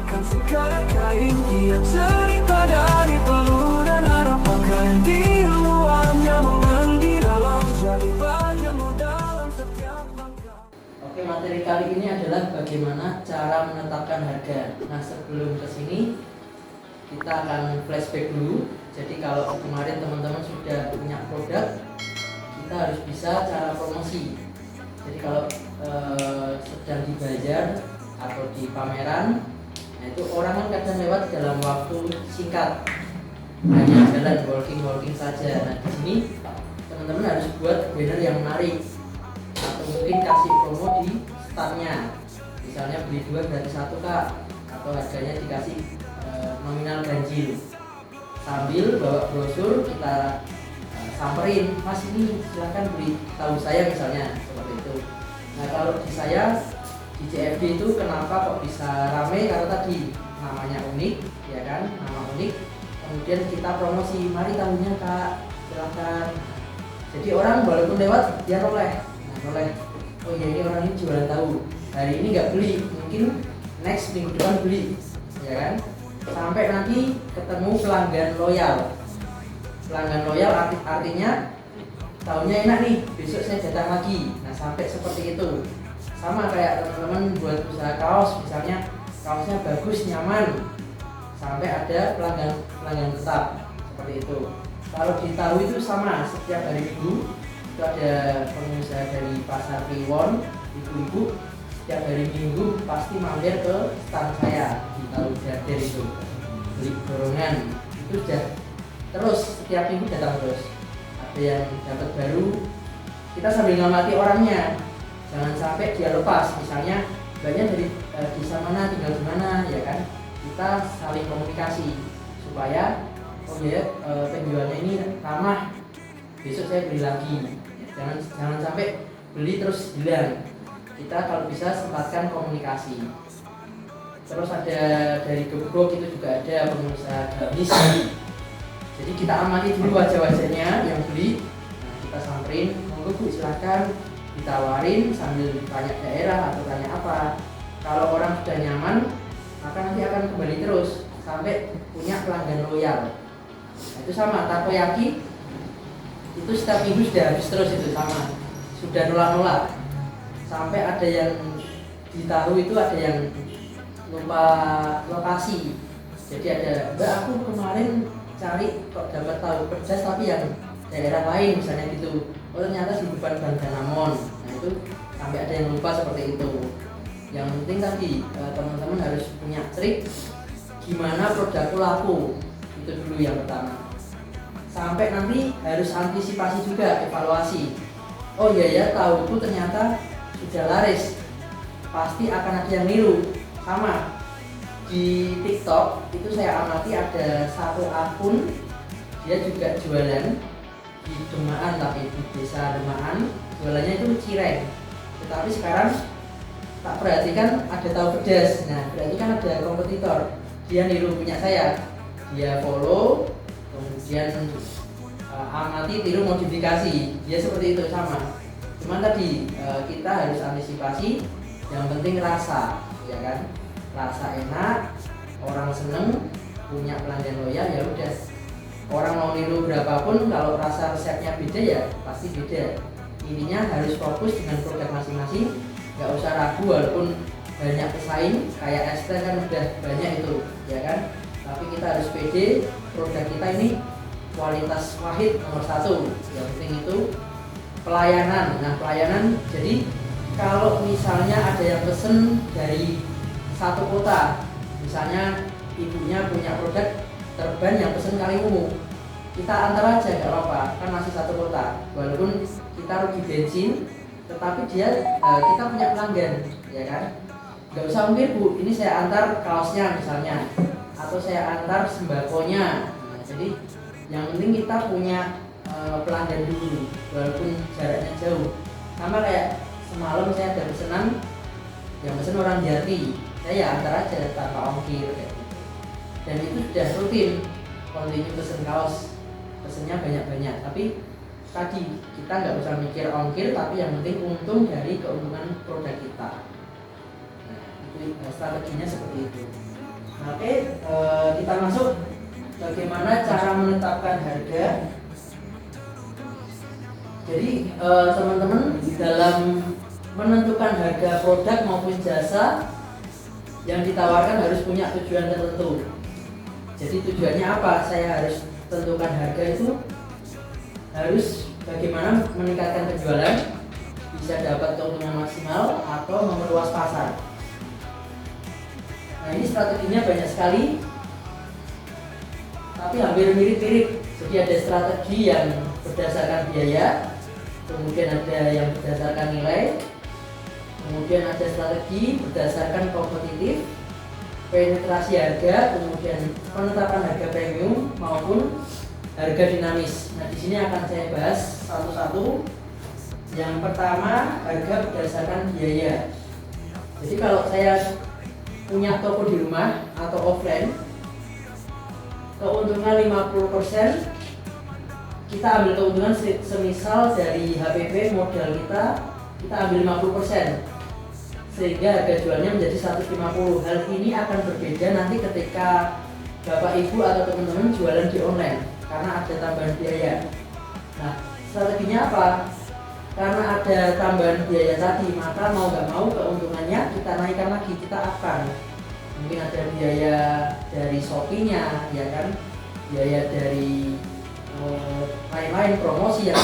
Bukan sekadar kain, dia cerita dari peluh dan arah pakaian di luarnya, mengendi dalam jadi bagianmu dalam setiap langkah. Oke, materi kali ini adalah bagaimana cara menetapkan harga. Nah, sebelum ke sini kita akan flashback dulu. Jadi kalau kemarin teman-teman sudah punya produk, kita harus bisa cara promosi. Jadi kalau sedang di bazar atau di pameran, nah itu orang kan kadang lewat dalam waktu singkat, hanya jalan walking saja. Nah di sini teman-teman harus buat banner yang menarik, atau mungkin kasih promo di startnya. Misalnya beli 2 gratis 1 kak, atau harganya dikasih nominal ganjil. Sambil bawa brosur kita samperin, mas ini silahkan beli tahu saya misalnya, seperti itu. Nah kalau di saya di CFD itu kenapa kok bisa rame, karena tadi namanya unik, ya kan, nama unik. Kemudian kita promosi, mari tahunya kak, silahkan. Jadi orang walaupun lewat dia noleh, oh ya ini orang ini jualan tahu, hari ini nggak beli, mungkin next minggu depan beli, ya kan. Sampai nanti ketemu pelanggan loyal. Pelanggan loyal artinya tahunya enak nih, besok saya datang lagi. Nah sampai seperti itu. Sama kayak teman-teman buat usaha kaos, misalnya kaosnya bagus, nyaman, sampai ada pelanggan tetap, seperti itu. Kalau di tahu itu sama, setiap hari Minggu itu ada pengusaha dari pasar Kliwon, ibu-ibu setiap hari Minggu pasti mampir ke stand saya di tahu Jader itu, beli gorongan. Itu sudah terus setiap minggu datang terus. Ada yang dapat baru, kita sambil ngamati orangnya, jangan sampai dia lepas. Misalnya banyak dari desa mana, tinggal di mana, ya kan. Kita saling komunikasi supaya oh ya penjualnya ini ramah, besok saya beli lagi. Jangan sampai beli terus hilang. Kita kalau bisa sempatkan komunikasi. Terus ada dari Gebrok itu juga ada pengusaha gamis. Jadi kita amati dulu wajah-wajahnya yang beli. Nah, kita samperin, monggo Bu silahkan, ditawarin sambil tanya daerah atau tanya apa. Kalau orang sudah nyaman, maka nanti akan kembali terus sampai punya pelanggan loyal. Nah, itu sama takoyaki itu setiap minggu sudah habis terus, itu sama, sudah nolak sampai ada yang ditaruh itu ada yang lupa lokasi. Jadi ada, mbak aku kemarin cari kok dapat tahu pedas tapi yang daerah lain misalnya gitu, oh ternyata di depan Bang Danamon. Nah itu sampai ada yang lupa seperti itu. Yang penting tadi teman-teman harus punya trik gimana produkku laku, itu dulu yang pertama. Sampai nanti harus antisipasi juga, evaluasi. Oh iya ya, tahuku ternyata sudah laris, pasti akan ada yang niru. Sama di TikTok itu saya amati ada satu akun, dia juga jualan di Demaan, tapi di desa Demaan jualannya itu cireng. Tetapi sekarang tak perhatikan ada tahu pedas. Nah berarti kan ada kompetitor, dia niru punya saya, dia follow, kemudian amati, tiru, modifikasi, dia seperti itu sama. Cuman tadi kita harus antisipasi, yang penting rasa, ya kan, rasa enak, orang seneng, punya pelanggan loyal, ya udah. Orang mau niru berapapun, kalau rasa resepnya beda ya pasti beda. Intinya harus fokus dengan produk masing-masing, nggak usah ragu walaupun banyak pesaing, kayak es teh kan udah banyak itu, ya kan. Tapi kita harus pede, produk kita ini kualitas wahid nomor 1. Yang penting itu pelayanan. Nah pelayanan, jadi kalau misalnya ada yang pesen dari satu kota, misalnya ibunya punya produk terban yang pesen Kaliwungu, kita antar aja nggak apa-apa, kan masih satu kota, walaupun kita rugi bensin, tetapi dia kita punya pelanggan, ya kan. Nggak usah ongkir Bu, ini saya antar kaosnya misalnya, atau saya antar sembakonya. Nah, jadi yang penting kita punya pelanggan dulu, walaupun jaraknya jauh. Sama kayak semalam saya ada pesanan, yang pesen orang Jati, saya antar aja tanpa ongkir kayak gitu. Dan itu sudah rutin, kontinu pesen kaos, pesennya banyak-banyak. Tapi tadi kita nggak usah mikir ongkir, tapi yang penting untung dari keuntungan produk kita. Nah, itu strateginya seperti itu. Nah, oke, kita masuk bagaimana cara menetapkan harga. Jadi teman-teman dalam menentukan harga produk maupun jasa yang ditawarkan harus punya tujuan tertentu. Jadi tujuannya apa? Saya harus tentukan harga itu harus bagaimana meningkatkan penjualan, bisa dapat keuntungan maksimal atau memperluas pasar. Nah, ini strateginya banyak sekali, tapi hampir mirip-mirip. Jadi ada strategi yang berdasarkan biaya, kemudian ada yang berdasarkan nilai, kemudian ada strategi berdasarkan kompetitif, penetrasi harga, kemudian penetapan harga premium maupun harga dinamis. Nah, di sini akan saya bahas satu-satu. Yang pertama, harga berdasarkan biaya. Jadi kalau saya punya toko di rumah atau offline, keuntungan 50%, kita ambil keuntungan semisal dari HPP modal kita ambil 50%, sehingga harga jualnya menjadi 150. Hal ini akan berbeda nanti ketika Bapak Ibu atau teman-teman jualan di online, karena ada tambahan biaya. Nah, strateginya apa? Karena ada tambahan biaya tadi, maka mau nggak mau keuntungannya kita naikkan lagi, kita akan mungkin ada biaya dari Shopee-nya, ya kan, biaya dari lain-lain promosi yang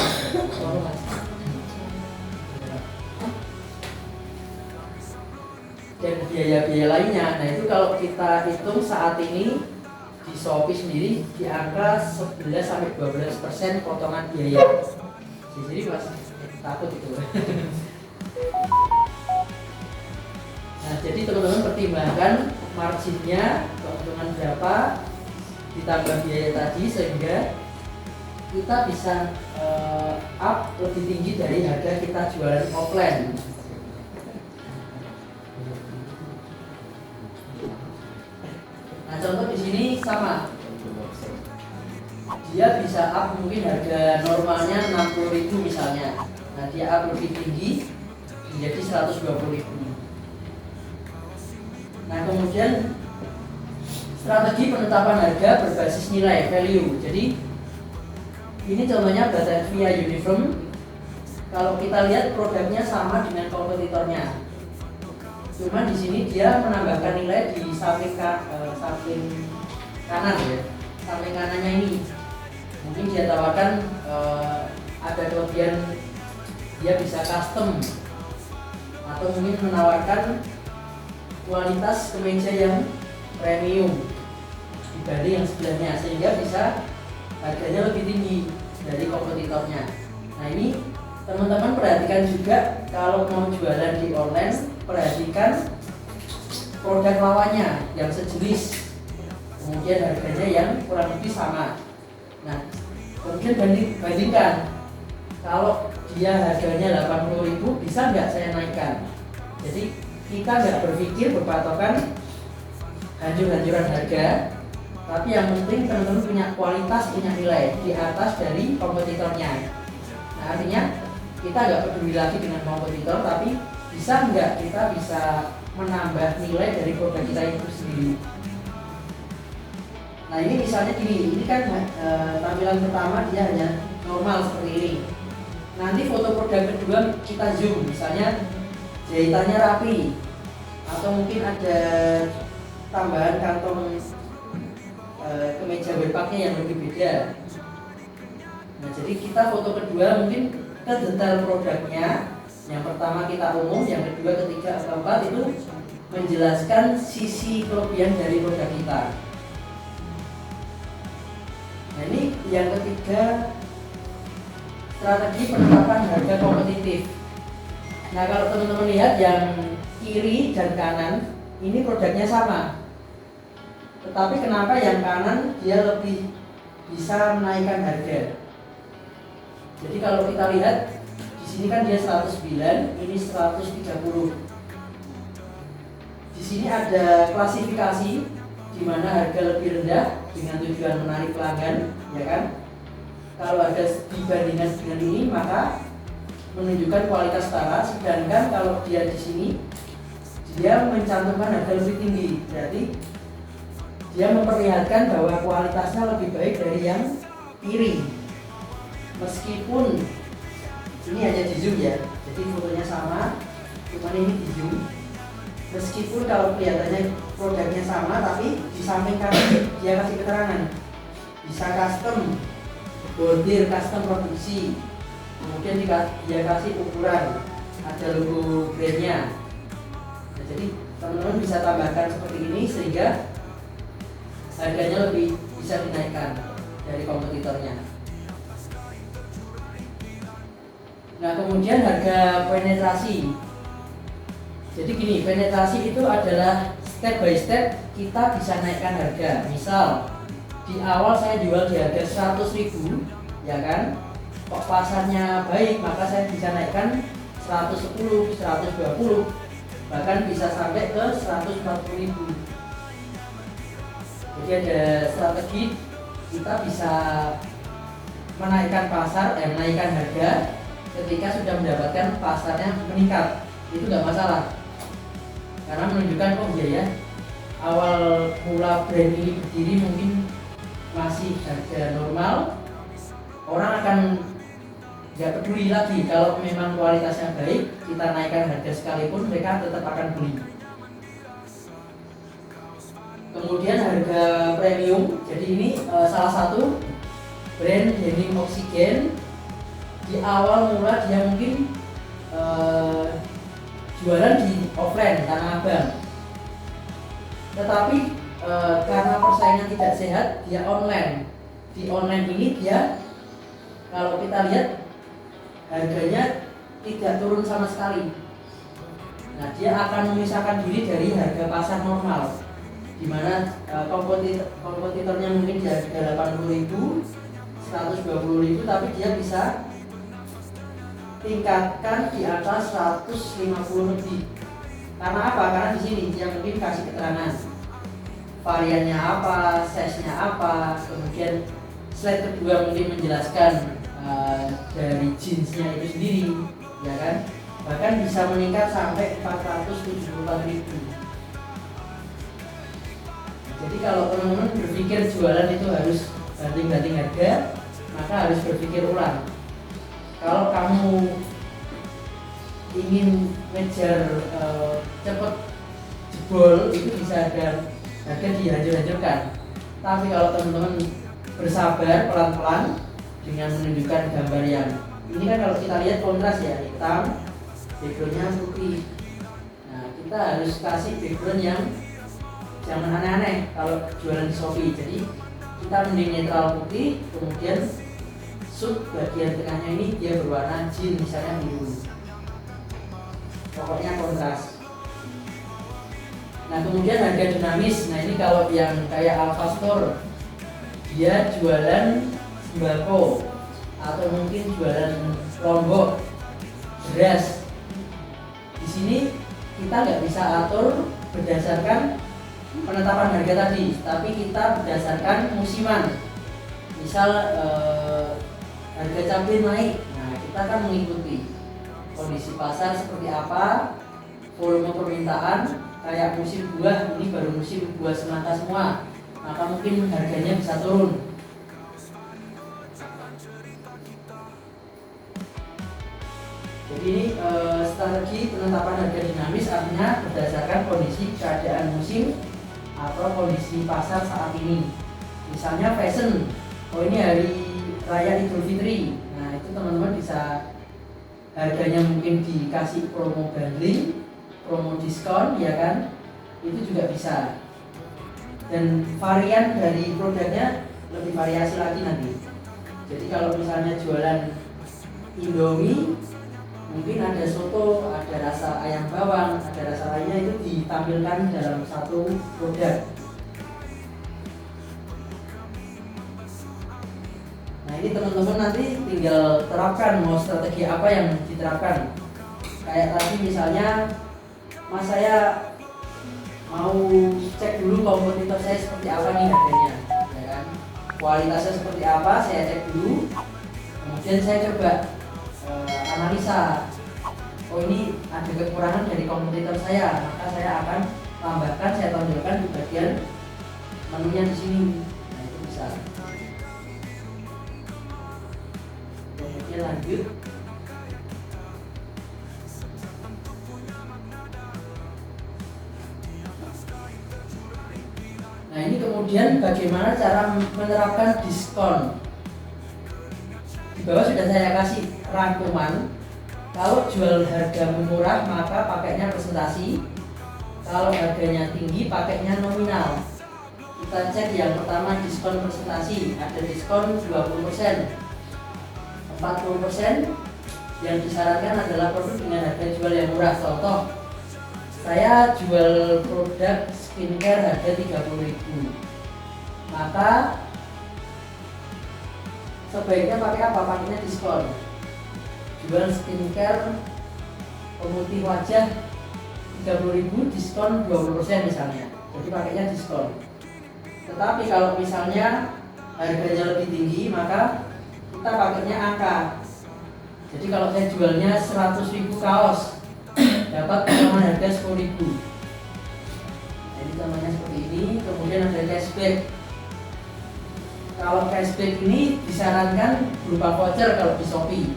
dan biaya-biaya lainnya. Nah, itu kalau kita hitung saat ini di Shopee sendiri di angka 11-12% potongan biaya. Jadi masih takut itu. Nah, jadi teman-teman pertimbangkan marginnya, keuntungan berapa ditambah biaya tadi, sehingga kita bisa up lebih tinggi dari harga kita jualan offline. Nah, contoh di sini sama, dia bisa up mungkin harga normalnya 60.000 misalnya. Nah, dia up lebih tinggi menjadi 120.000. Nah, kemudian strategi penetapan harga berbasis nilai value. Jadi ini contohnya Batavia Uniform. Kalau kita lihat produknya sama dengan kompetitornya, cuma di sini dia menambahkan nilai di samping kanan ya, samping kanannya ini. Mungkin dia tawarkan ada kelebihan, dia bisa custom, atau mungkin menawarkan kualitas kemeja yang premium dibanding yang sebelahnya, sehingga bisa harganya lebih tinggi dari kompetitornya. Nah, ini teman-teman perhatikan juga kalau mau jualan di online, perhatikan produk lawannya yang sejenis, kemudian harganya yang kurang lebih sama. Nah, kemudian bandingkan, kalau dia harganya 80.000, bisa nggak saya naikkan? Jadi kita nggak berpikir berpatokan hancur-hancuran harga, tapi yang penting teman-teman punya kualitas, punya nilai di atas dari kompetitornya. Nah, artinya kita nggak peduli lagi dengan kompetitor, tapi bisa nggak kita bisa menambah nilai dari produk kita itu sendiri. Nah, ini misalnya gini, ini kan tampilan pertama dia hanya normal seperti ini. Nanti foto produk kedua kita zoom, misalnya jahitannya rapi, atau mungkin ada tambahan kantong kemeja webpacknya yang lebih beda. Nah, jadi kita foto kedua mungkin ke detail produknya. Yang pertama kita umum, yang kedua, ketiga, keempat itu menjelaskan sisi kelebihan dari produk kita. Nah, ini yang ketiga, strategi penetapan harga kompetitif. Nah, kalau teman-teman lihat yang kiri dan kanan, ini produknya sama. Tetapi kenapa yang kanan dia lebih bisa menaikkan harga? Jadi kalau kita lihat di sini kan dia 109, ini 130. Di sini ada klasifikasi di mana harga lebih rendah dengan tujuan menarik pelanggan, ya kan? Kalau ada dibandingkan dengan ini, maka menunjukkan kualitas setara. Sedangkan kalau dia di sini, dia mencantumkan harga lebih tinggi, berarti dia memperlihatkan bahwa kualitasnya lebih baik dari yang kiri. Meskipun ini hanya di zoom ya, jadi fotonya sama, cuman ini di zoom. Meskipun kalau kelihatannya produknya sama, tapi di samping kanan dia kasih keterangan, bisa custom bordir, custom produksi, kemudian dia kasih ukuran, ada logo brandnya. Nah, jadi teman-teman bisa tambahkan seperti ini sehingga harganya lebih bisa dinaikkan dari kompetitornya. Nah, kemudian harga penetrasi. Jadi gini, penetrasi itu adalah step by step kita bisa naikkan harga. Misal di awal saya jual di harga 100.000, ya kan? Kok pasarnya baik, maka saya bisa naikkan 110, 120, bahkan bisa sampai ke 140.000. Jadi ada strategi kita bisa menaikkan menaikkan harga ketika sudah mendapatkan pasarnya meningkat. Itu nggak masalah, karena menunjukkan oh iya ya, awal mula brand ini berdiri mungkin masih harga normal, orang akan nggak peduli lagi. Kalau memang kualitasnya baik, kita naikkan harga sekalipun mereka tetap akan beli. Kemudian harga premium, jadi ini salah satu brand denim oksigen. Di awal mula dia mungkin jualan di offline Tanah Abang, tetapi karena persaingan tidak sehat, dia online. Di online ini dia, kalau kita lihat, harganya tidak turun sama sekali. Nah, dia akan memisahkan diri dari harga pasar normal, di mana kompetitornya mungkin di harga 80.000, 120.000, tapi dia bisa tingkatkan di atas 150 lebih. Karena apa? Karena di sini dia mungkin kasih keterangan variannya apa, size-nya apa, kemudian slide kedua mungkin menjelaskan dari jeansnya itu sendiri, ya kan? Bahkan bisa meningkat sampai 474.000. Jadi kalau teman-teman berpikir jualan itu harus banting-banting harga, maka harus berpikir ulang. Kalau kamu ingin ngejar cepet jebol, itu bisa harga dihancur-hancurkan. Tapi kalau teman-teman bersabar pelan-pelan dengan menunjukkan gambar yang ini kan, kalau kita lihat kontras ya, hitam, backgroundnya putih. Nah, kita harus kasih background yang jangan aneh-aneh kalau jualan di Shopee. Jadi kita mending netral putih, kemudian sub bagian tengahnya ini dia berwarna jeans, misalnya biru. Pokoknya kontras. Nah, kemudian harga dinamis. Nah, ini kalau yang kayak Alfa Store, dia jualan sembako atau mungkin jualan lombok, beras. Di sini kita nggak bisa atur berdasarkan penetapan harga tadi, tapi kita berdasarkan musiman. Misal harga cabai naik, nah kita akan mengikuti kondisi pasar seperti apa, volume permintaan. Kayak musim buah, ini baru musim buah semangka semua, maka mungkin harganya bisa turun. Jadi ini strategi penetapan harga dinamis, artinya berdasarkan kondisi keadaan musim atau kondisi pasar saat ini. Misalnya fashion, oh ini hari raya Idul Fitri, nah itu teman-teman bisa harganya mungkin dikasih promo bundling, promo diskon, ya kan, itu juga bisa. Dan varian dari produknya lebih variasi lagi nanti. Jadi kalau misalnya jualan Indomie, mungkin ada soto, ada rasa ayam bawang, ada rasa lainnya, itu ditampilkan dalam satu produk. Nah, ini teman-teman nanti tinggal terapkan mau strategi apa yang diterapkan. Kayak tadi misalnya, Mas, saya mau cek dulu kompetitor saya seperti apa nih harganya, ya kan? Kualitasnya seperti apa, saya cek dulu. Kemudian saya coba analisa, oh ini ada kekurangan dari kompetitor saya, maka saya akan tambahkan, saya tonjolkan di bagian menunya di sini. Nah, itu bisa. Kemudian lanjut. Nah, ini kemudian bagaimana cara menerapkan diskon. Di bawah sudah saya kasih rangkuman. Kalau jual harga murah maka pakainya presentasi. Kalau harganya tinggi pakainya nominal. Kita cek yang pertama diskon presentasi. Ada diskon 20%, 40%. Yang disarankan adalah produk dengan harga jual yang murah. Contoh, saya jual produk skincare harga 30.000. Maka sebaiknya pakai apa? Pakainya diskon. Jual skincare pemutih wajah 30.000, diskon 20% misalnya. Jadi pakainya diskon. Tetapi kalau misalnya harganya lebih tinggi, maka kita pakainya angka. Jadi kalau saya jualnya 100.000 kaos, dapat potongan harga 10.000. Jadi contohnya seperti ini. Kemudian ada cashback. Kalau cashback ini disarankan berupa voucher kalau di Shopee.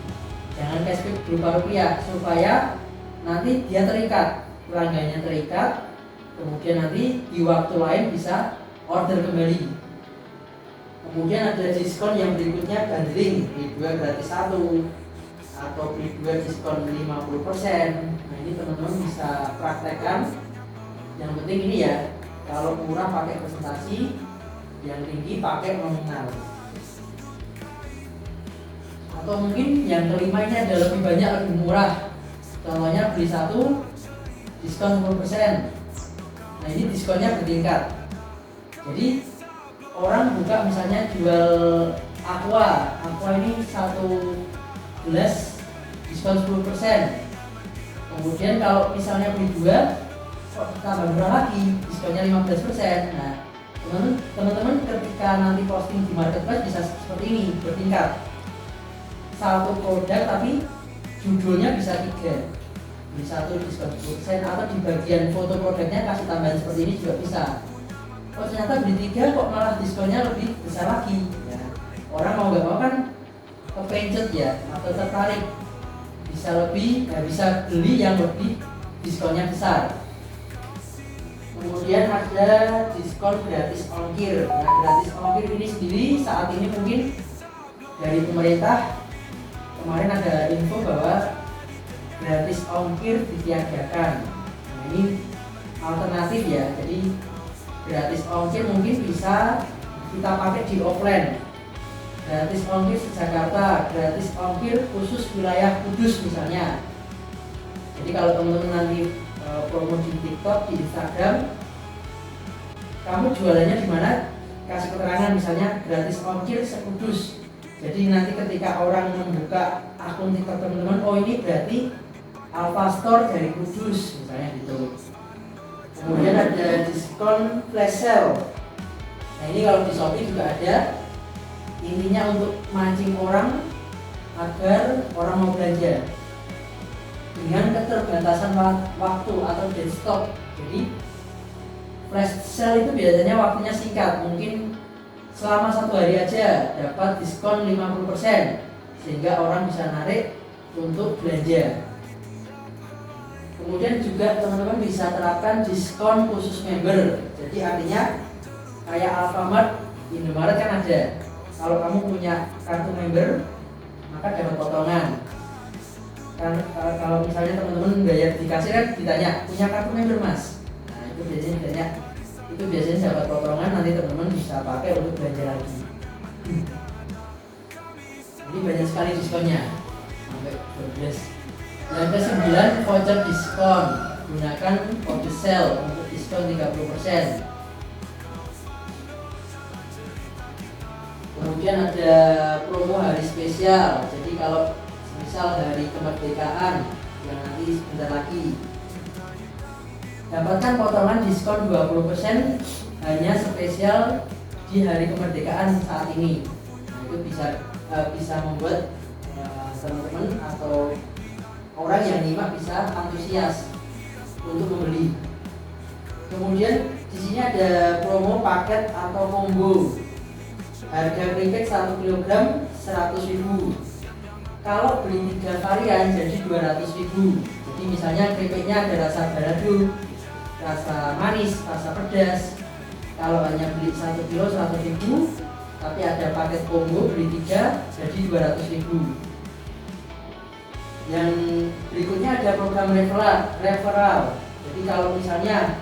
Jangan cashback berupa rupiah, supaya nanti dia terikat, pelanggannya terikat. Kemudian nanti di waktu lain bisa order kembali. Kemudian ada diskon yang berikutnya, bundling, beli 2 gratis 1, atau beli 2 diskon 50%. Nah, ini teman-teman bisa praktekkan. Yang penting ini ya, kalau murah pakai presentasi, yang tinggi pakai nominal. Atau mungkin yang kelima ini ada lebih banyak, lebih murah. Contohnya beli 1 diskon 10%. Nah, ini diskonnya bertingkat. Jadi orang buka misalnya jual aqua ini 1 gelas diskon 10%. Kemudian kalau misalnya beli 2, kok tambah murah lagi, diskonnya 15%. Nah, teman-teman ketika nanti posting di marketplace bisa seperti ini, bertingkat. Satu produk tapi judulnya bisa 3, beli 1 diskon 10%, atau di bagian foto produknya kasih tambahan seperti ini juga bisa. Oh, ternyata beli 3 kok malah diskonnya lebih besar lagi ya. Orang mau gak mau kan kepencet ya, atau tertarik, bisa lebih, ya bisa beli yang lebih diskonnya besar. Kemudian ada diskon gratis ongkir. Nah, gratis ongkir ini sendiri saat ini mungkin dari pemerintah kemarin ada info bahwa gratis ongkir ditiadakan. Nah, ini alternatif ya. Jadi gratis ongkir mungkin bisa kita pakai di offline. Gratis ongkir se Jakarta, gratis ongkir khusus wilayah Kudus misalnya. Jadi kalau teman-teman nanti promo di TikTok, di Instagram, kamu jualannya di mana? Kasih keterangan misalnya gratis ongkir se-Kudus. Jadi nanti ketika orang membuka akun TikTok teman-teman, oh ini berarti Alfa Store dari Kudus misalnya gitu. Kemudian ada diskon flash sale. Nah, ini kalau di Shopee juga ada. Intinya untuk mancing orang agar orang mau belanja dengan keterbatasan waktu atau dead stock. Jadi flash sale itu biasanya waktunya singkat, mungkin selama 1 hari aja dapat diskon 50%, sehingga orang bisa narik untuk belanja. Kemudian juga teman-teman bisa terapkan diskon khusus member. Jadi artinya kayak Alfamart, Indomaret kan ada. Kalau kamu punya kartu member, maka dapat potongan. Kan kalau misalnya teman-teman bayar di kasir kan ditanya, punya kartu member mas? Nah, itu biasanya dapat potongan, nanti teman-teman bisa pakai untuk belanja lagi. Ini banyak sekali diskonnya, sampai 12. Yang ke-9, voucher diskon. Gunakan voucher sale untuk diskon 30%. Kemudian ada promo hari spesial. Jadi kalau misal hari kemerdekaan yang nanti sebentar lagi, dapatkan potongan diskon 20% hanya spesial di hari kemerdekaan saat ini. Nah, itu bisa membuat teman-teman atau orang yang nyimak bisa antusias untuk membeli. Kemudian di sini ada promo paket atau combo. Harga keripik 1 kg 100.000. Kalau beli 3 varian jadi 200.000. Jadi misalnya keripiknya ada rasa balado, rasa manis, rasa pedas. Kalau hanya beli 1 kilo 100.000, tapi ada paket combo beli 3 jadi 200.000. Yang berikutnya ada program referral. Jadi kalau misalnya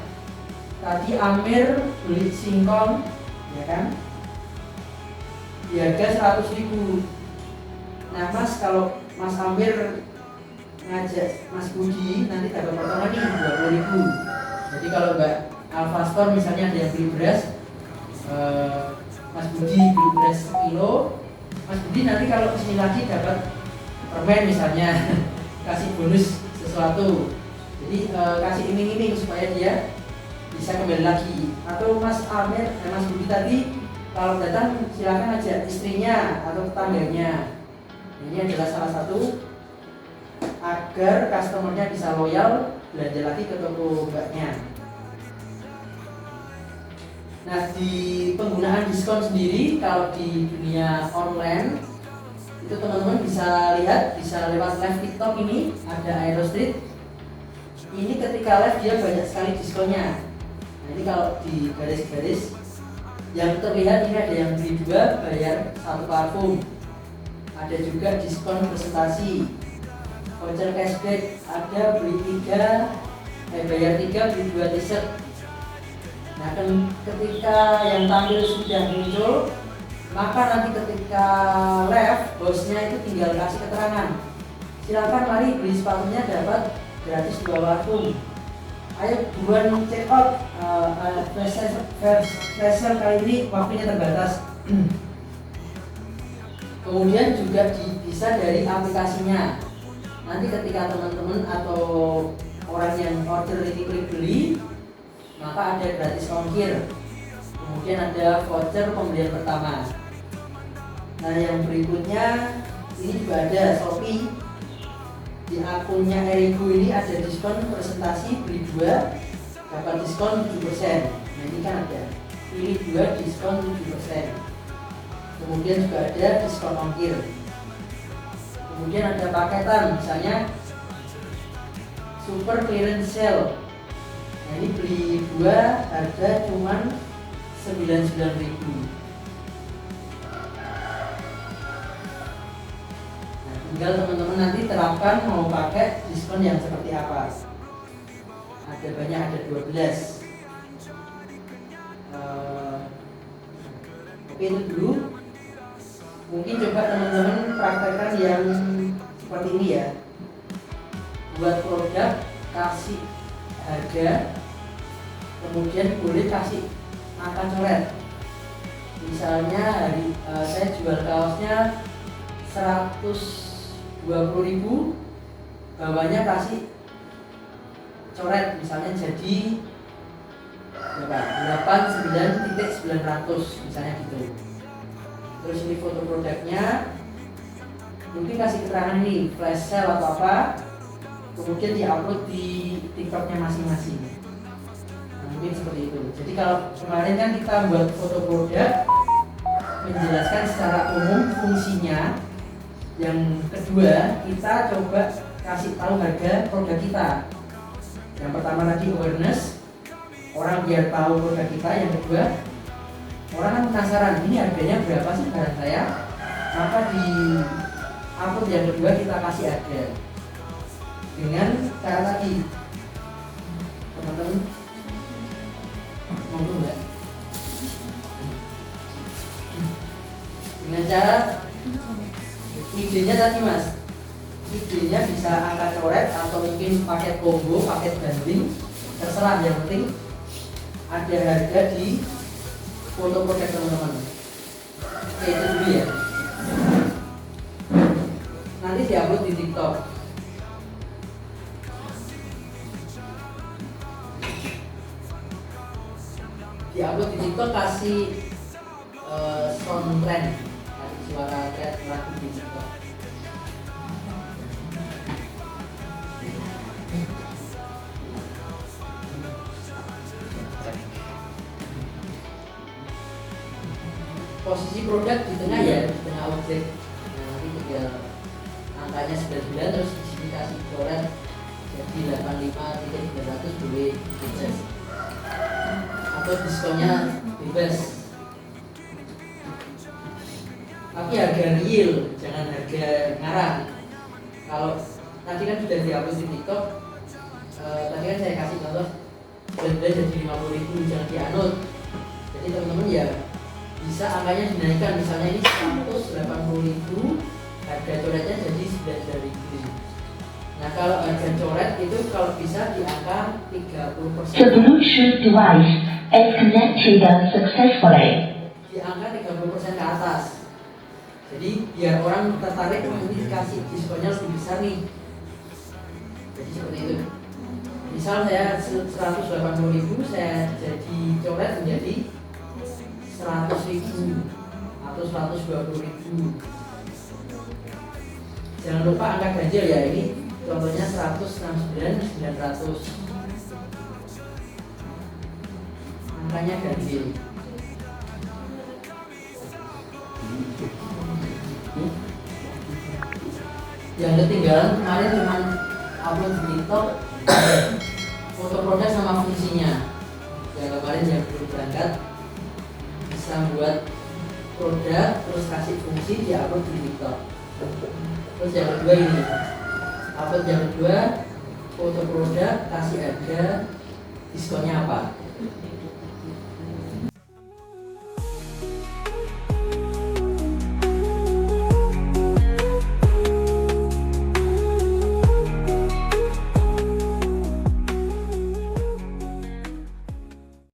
tadi Amir beli singkong, ya kan, di harga 100.000. Nah Mas, kalau Mas Amir ngajak Mas Budi nanti dapat potongan nih 20.000. Jadi kalau Mbak Alfastor misalnya ada yang beli beras, Mas Budi beli beras 1 kilo, Mas Budi nanti kalau kesini lagi dapat permen misalnya, kasih bonus sesuatu. Jadi kasih iming-iming supaya dia bisa kembali lagi. Atau Mas Amir dan Mas Budi tadi kalau datang silakan ajak istrinya atau tetangganya. Ini adalah salah satu agar customernya bisa loyal belanja lagi ke toko mbaknya. Nah, di penggunaan diskon sendiri kalau di dunia online itu teman-teman bisa lihat, bisa lewat live TikTok ini ada Aerostreet. Ini ketika live dia banyak sekali diskonnya. Nah, ini kalau di garis-garis yang terlihat ini ada yang beli 2 bayar 1 parfum. Ada juga diskon presentasi, voucher cashback, ada beli 3 bayar 3 beli 2 t-shirt. Nah, ketika yang tampil sudah muncul, maka nanti ketika live bosnya itu tinggal kasih keterangan, silakan mari beli sepatunya dapat gratis 2 parfum. Ayo buruan check out, flash sale kali ini waktunya terbatas. Kemudian juga bisa dari aplikasinya. Nanti ketika teman-teman atau orang yang order ini klik beli, maka ada gratis ongkir. Kemudian ada voucher pembelian pertama. Nah, yang berikutnya ini juga ada Shopee. Di akunnya Erigo ini ada diskon presentasi beli 2 dapat diskon 7%. Nah, ini kan ada pilih 2 diskon 7%. Kemudian juga ada diskon ongkir. Kemudian ada paketan, misalnya super clearance sale. Nah, ini beli 2 harga cuman 99.000. Tinggal teman-teman nanti terapkan mau pakai diskon yang seperti apa. Ada banyak, ada 12. Oke, itu dulu. Mungkin coba teman-teman praktekkan yang seperti ini ya. Buat produk, kasih harga, kemudian boleh kasih angka coret. Misalnya saya jual kaosnya 120.000, bawahnya kasih coret misalnya jadi 89.900 misalnya gitu. Terus ini foto produknya, mungkin kasih keterangan ini flash sale atau apa, kemudian diupload di TikToknya masing-masing. Nah, mungkin seperti itu. Jadi kalau kemarin kan kita buat foto produk, menjelaskan secara umum fungsinya. Yang kedua, kita coba kasih tahu harga produk kita. Yang pertama tadi awareness, orang biar tahu produk kita. Yang kedua, orang kan penasaran, ini harganya berapa sih barang saya? Maka di upload yang kedua kita kasih harga dengan cara tadi. Teman-teman ngomong nggak? Dengan cara idenya tadi Mas, idenya bisa angka coret atau mungkin paket combo, paket bundling, terserah, yang penting ada harga di foto produk teman-teman. Oke, itu dulu ya. Nanti diupload di TikTok. Diupload di TikTok, kasih sound trend, kasih suara trend lagu di TikTok. posisi produk di tengah ya, di tengah objek. Nah, nanti tinggal angkanya 99 terus di sini kasih coret jadi 85.900 boleh bebas, atau diskonnya bebas. Tapi harga real, jangan harga ngarang. Kalau tadi kan sudah dihapus di TikTok, tadi kan saya kasih contoh benar-benar jadi 50.000, jangan dianut. Jadi teman-teman ya bisa angkanya dinaikkan, misalnya ini 180.000, harga coretnya jadi 99.000. Nah kalau harga coret itu kalau bisa di angka 30%. The Bluetooth device is connected successfully. Di angka 30% ke atas. Jadi biar orang tertarik, ini dikasih diskonnya lebih besar nih. Jadi seperti itu. Misal saya 180.000, saya jadi coret menjadi 100.000 atau 120.000. Jangan lupa angka ganjil ya, ini contohnya 169.900. Angkanya ganjil. Yang ketinggalan kemarin cuma upload di TikTok foto produk sama fungsinya. Yang kemarin yang belum berangkat bisa buat produk terus kasih fungsi di upload di TikTok. Terus yang kedua ini upload yang kedua foto produk kasih harga diskonnya apa.